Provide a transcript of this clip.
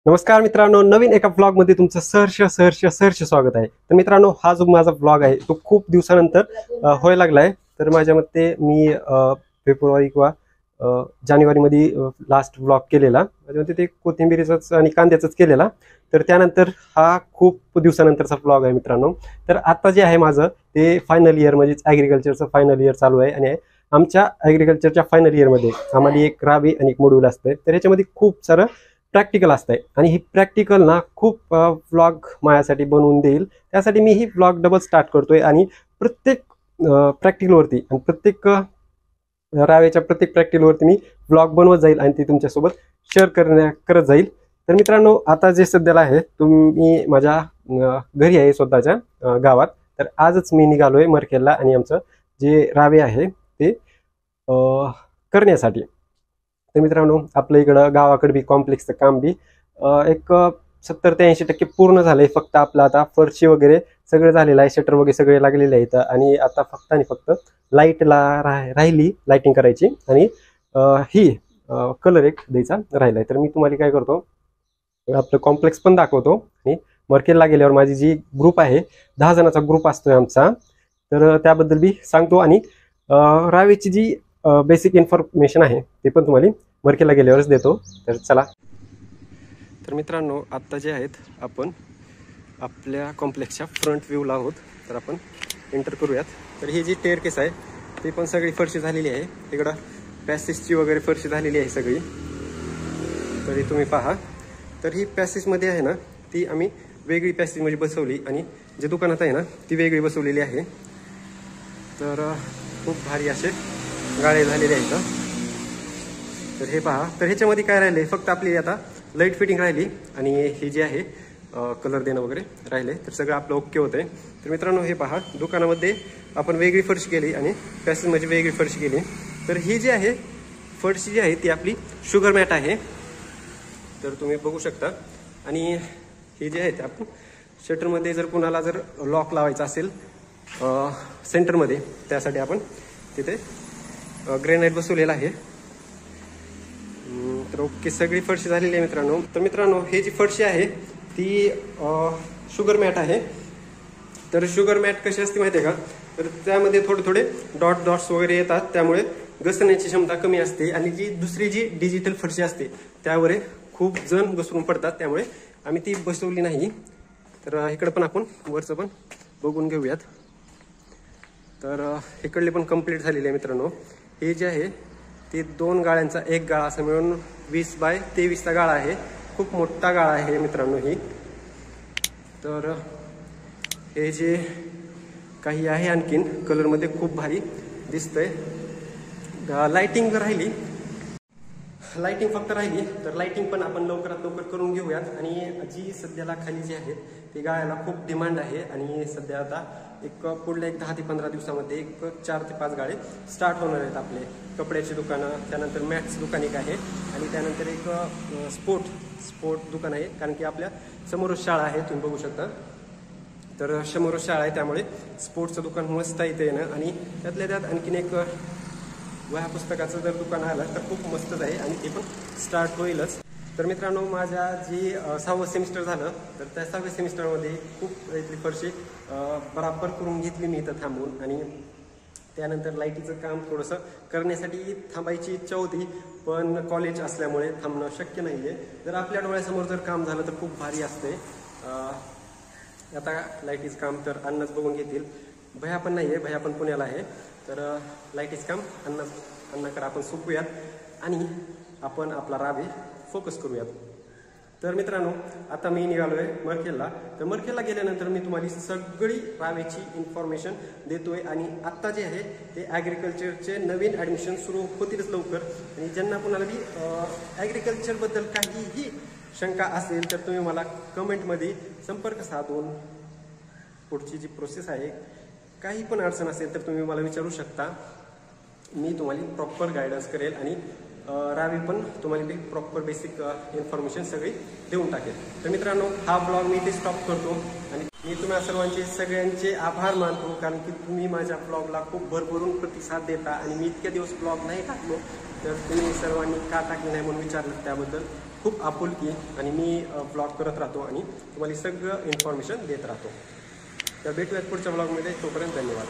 नमस्कार मित्रांनो, नवीन एका ब्लॉग मध्ये तुमचं सहर्ष स्वागत आहे। तर मित्रांनो, हा जो माझा ब्लॉग आहे तो खूप दिवसानंतर व्हायला लागलाय। तर माझ्या मते मी फेब्रुवारी किंवा जानेवारी मध्ये लास्ट ब्लॉग केलेला, माझ्या मते ते कोथिंबीरीचाच आणि कांद्याचाच केलेला। तर त्यानंतर हा खूप दिवसानंतरचा ब्लॉग आहे मित्रांनो। तर आता जे आहे माझं ते फायनल इयर म्हणजे ॲग्रिकल्चरचं फायनल इयर चालू आहे आणि आमच्या ॲग्रिकल्चरच्या फायनल इयरमध्ये आम्हाला एक रावी आणि एक मॉड्यूल असतं। तर याच्यामध्ये खूप सारं प्रॅक्टिकल असतंय आणि ही प्रॅक्टिकल ना खूप व्लॉग माझ्यासाठी बनवून देईल, त्यासाठी मी ही व्लॉग डबल स्टार्ट करतोय आणि प्रत्येक प्रॅक्टिकलवरती आणि प्रत्येक रावेच्या प्रत्येक प्रॅक्टिकलवरती मी व्लॉग बनवत जाईल आणि ती तुमच्यासोबत शेअर करत जाईल। तर मित्रांनो, आता जे सध्याला आहे तुम्ही माझ्या घरी आहे स्वतःच्या गावात। तर आजच मी निघालोय मरखेलला आणि आमचं जे रावे आहे ते करण्यासाठी। तर मित्रांनो, आपल्या इकडं गावाकडे बी कॉम्प्लेक्सचं काम बी एक 70 ते 80% पूर्ण झालंय। फक्त आपलं आता फरशी वगैरे सगळं झालेलं आहे, शटर वगैरे सगळे लागलेले आहेत आणि आता फक्त लाईटला राहिली लाइटिंग करायची आणि ही कलर एक द्यायचा राहिलाय। तर मी तुम्हाला काय करतो, आपलं कॉम्प्लेक्स पण दाखवतो आणि मरखेलला गेल्यावर माझी जी ग्रुप आहे 10 जणांचा ग्रुप असतोय आमचा, तर त्याबद्दल बी सांगतो आणि रावेची जी बेसिक इन्फॉर्मेशन आहे ते पण तुम्हाला मरखेलला गेल्यावरच देतो। तर चला। तर मित्रांनो, आत्ता जे आहेत आपण आपल्या कॉम्प्लेक्सच्या फ्रंट व्ह्यूला आहोत। तर आपण एंटर करूयात। तर ही जी टेअरकेस आहे ती पण सगळी फरशी झालेली आहे, इकडं पॅसेजची वगैरे फरशी झालेली आहे सगळी। तरी तुम्ही पहा, तर ही पॅसेजमध्ये आहे ना ती आम्ही वेगळी पॅसेजमध्ये बसवली आणि जे दुकानात आहे ना ती वेगळी बसवलेली आहे। तर खूप भारी असे गाळे झालेले आहेत। तर हे पहा, तर ह्याच्यामध्ये काय राहिले, फक्त आपली आता लाईट फिटिंग राहिली आणि ही जी आहे कलर देणं वगैरे राहिले, तर सगळं आपलं ओके होतंय। तर मित्रांनो, हे पहा, दुकानामध्ये आपण वेगळी फरशी केली आणि पॅसेजमध्ये वेगळी फरशी केली। तर ही जी आहे फरशी जी आहे ती आपली शुगर मॅट आहे, तर तुम्ही बघू शकता। आणि ही जी आहे ते आपण शटरमध्ये जर कुणाला जर लॉक लावायचा असेल सेंटरमध्ये, त्यासाठी आपण तिथे ग्रेनाइट बसवलेला आहे। तर ओके, सगळी फरशी झालेली आहे मित्रांनो। तर मित्रांनो, ही जी फरशी आहे ती शुगर मॅट आहे। तर शुगर मॅट कशी असते माहिती आहे का, तर त्यामध्ये थोडे डॉट्स वगैरे येतात, त्यामुळे घसरण्याची क्षमता कमी असते। आणि जी दुसरी जी डिजिटल फरशी असते त्यावर खूप जण घसरून पडतात, त्यामुळे आम्ही ती बसवली नाही। तर इकडे पण आपण वरचं पण बघून घेऊयात। तर इकडली पण कंप्लीट झालेली आहे मित्रांनो। हे जे आहे ते 2 गाळ्यांचा एक गाळा असं मिळून 20 बाय 23चा गाळा आहे, खूप मोठा गाळा आहे मित्रांनो ही। तर हे जे काही आहे आणखीन कलरमध्ये खूप भारी दिसतंय। लाइटिंग राहिली, लाइटिंग फक्त राहिली, तर लाइटिंग पण आपण लवकरात लवकर करून घेऊयात। आणि जी सध्याला खाली जी आहे ती गाळ्याला खूप डिमांड आहे आणि सध्या आता पुढल्या 10 ते 15 दिवसामध्ये 4 ते 5 गाळे स्टार्ट होणार आहेत। आपले कपड्याची दुकानं, त्यानंतर मॅट्स दुकान एक आहे आणि त्यानंतर एक स्पोर्ट दुकान आहे, कारण की आपल्या समोरच शाळा आहे, तुम्ही बघू शकता। तर समोरच शाळा आहे, त्यामुळे स्पोर्ट्सचं दुकान मस्त आहे इथे येणं। आणि त्यातल्या त्यात आणखीन एक वह्या पुस्तकाचं जर दुकान आलं तर खूप मस्तच आहे आणि ते पण स्टार्ट होईलच। तर मित्रांनो, माझ्या जी 6वं सेमिस्टर झालं, तर त्या 6व्या सेमिस्टरमध्ये खूप इथली फरशी बराबर करून घेतली मी इथं थांबून। आणि त्यानंतर लाईटीचं काम थोडंसं करण्यासाठी थांबायची इच्छा होती, पण कॉलेज असल्यामुळे थांबणं शक्य नाही आहे। जर आपल्या डोळ्यासमोर जर काम झालं तर खूप भारी असते। आता लाईटीचं काम तर अण्णाच बघून घेतील, भैया पण नाही आहे, भैया पण पुण्याला आहे। तर लाईटीचं काम अण्णाकडे आपण सोपूयात आणि आपण आपला रावे फोकस करूयात। तर मित्रांनो, आता मी निघालोय मरखेलला। तर मरखेलला गेल्यानंतर मी तुम्हाला सगळी रावेची इन्फॉर्मेशन देतोय। आणि आत्ता जे आहे ते ॲग्रिकल्चरचे नवीन ॲडमिशन सुरू होतीलच लवकर। आणि ज्यांना कुणाला बी ॲग्रिकल्चरबद्दल काहीही शंका असेल तर तुम्ही मला कमेंटमध्ये संपर्क साधून पुढची जी प्रोसेस आहे, काही पण अडचण असेल तर तुम्ही मला विचारू शकता। मी तुम्हाला प्रॉपर गायडन्स करेल आणि रावी पण तुम्हाला प्रॉपर बेसिक इन्फॉर्मेशन सगळी देऊन टाकेल। तर मित्रांनो, हा ब्लॉग मी इथे स्टॉप करतो आणि मी तुम्हाला सगळ्यांचे आभार मानतो, कारण की तुम्ही माझ्या ब्लॉगला खूप भरभरून प्रतिसाद देता। आणि मी इतके दिवस ब्लॉग नाही टाकलो, तर तुम्ही सर्वांनी का टाकले नाही म्हणून विचारलं, त्याबद्दल खूप आपुलकी आणि मी ब्लॉग करत राहतो आणि तुम्हाला सगळं इन्फॉर्मेशन देत राहतो. तर भेटूयात पुढच्या ब्लॉगमध्ये. तोपर्यंत धन्यवाद.